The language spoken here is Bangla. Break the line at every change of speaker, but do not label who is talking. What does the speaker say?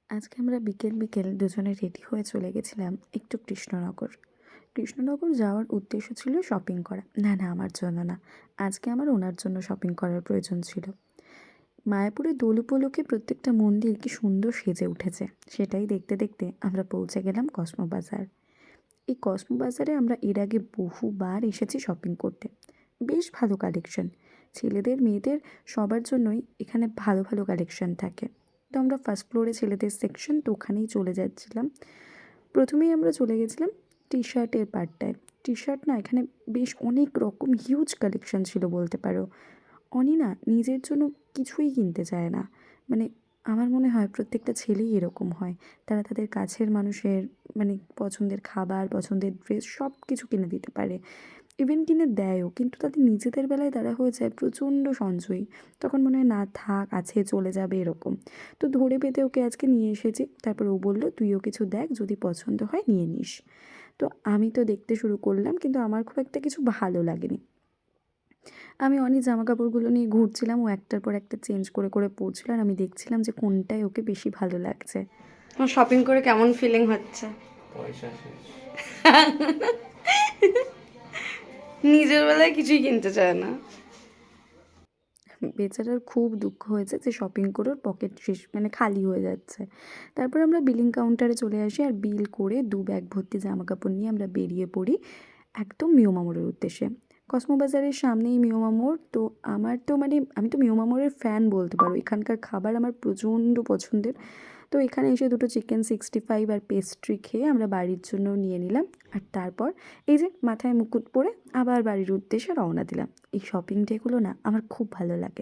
আজকে আমরা বিকেল বিকেল দুজনে রেডি হয়ে চলে গেছিলাম একটু কৃষ্ণনগর। কৃষ্ণনগর যাওয়ার উদ্দেশ্য ছিল শপিং করা। না, না, আমার জন্য না। আজকে আমার ওনার জন্য শপিং করার প্রয়োজন ছিল। মায়াপুরের দোল উপলক্ষে প্রত্যেকটা মন্দির কি সুন্দর সেজে উঠেছে। সেটাই দেখতে দেখতে আমরা পৌঁছে গেলাম কসমো বাজার। এই কসমো বাজারে আমরা এর আগে বহুবার এসেছি শপিং করতে। বেশ ভালো কালেকশন। ছেলেদের মেয়েদের সবার জন্যই এখানে ভালো ভালো কালেকশন থাকে। তো আমরা ফার্স্ট ফ্লোরে ছেলেদের সেকশন, তো ওখানেই চলে যাচ্ছিলাম। প্রথমেই আমরা চলে গেছিলাম টি শার্টের পার্টটায়। টি শার্ট না, এখানে বেশ অনেক রকম হিউজ কালেকশন ছিল বলতে পারো। অনি না নিজের জন্য কিছুই কিনতে চায় না। মানে আমার মনে হয় প্রত্যেকটা ছেলেই এরকম হয়। তারা তাদের কাছের মানুষের মানে পছন্দের খাবার, পছন্দের ড্রেস সব কিছু কিনে দিতে পারে। ইভেন কিনে দেয়ও, কিন্তু তাদের নিজেদের বেলায় তারা হয়ে যায় প্রচণ্ড সঞ্চয়ী। তখন মনে হয় না থাক, আছে, চলে যাবে এরকম। তো ধরে বেঁধে ওকে আজকে নিয়ে এসেছি। তারপর ও বলল, তুইও কিছু দেখ, যদি পছন্দ হয় নিয়ে নিস। তো আমি তো দেখতে শুরু করলাম, কিন্তু আমার খুব একটা কিছু ভালো লাগেনি। আমি অনেক জামা কাপড়গুলো নিয়ে ঘুরছিলাম, ও একটার পর একটা চেঞ্জ করে করে পরছিল, আর আমি দেখছিলাম যে কোনটায় ওকে বেশি ভালো লাগছে।
তোমার শপিং করে কেমন ফিলিং হচ্ছে?
পয়সা শেষ।
নিজের বেলায় কিছুই কিনতে চায় না।
বেচারার খুব দুঃখ হয়েছে যে শপিং করে ওর পকেট শেষ, মানে খালি হয়ে যাচ্ছে। তারপর আমরা বিলিং কাউন্টারে চলে আসি, আর বিল করে 2 ব্যাগ ভর্তি জামা কাপড় নিয়ে আমরা বেরিয়ে পড়ি একদম মিওমা মোড়ের উদ্দেশ্যে। কসমো বাজারের সামনেই মিওমা মোড়। তো আমার তো মানে আমি তো মিওমা মোড়ের ফ্যান বলতে পারো। এখানকার খাবার আমার প্রচণ্ড পছন্দের। তো এখানে এসে দুটো চিকেন 65 আর পেস্ট্রি খেয়ে আমরা বাড়ির জন্য নিয়ে নিলাম। আর তারপর এই যে মাথায় মুকুট পরে আবার বাড়ির উদ্দেশ্যে রওনা দিলাম। এই শপিং ডেগুলো না আমার খুব ভালো লাগে।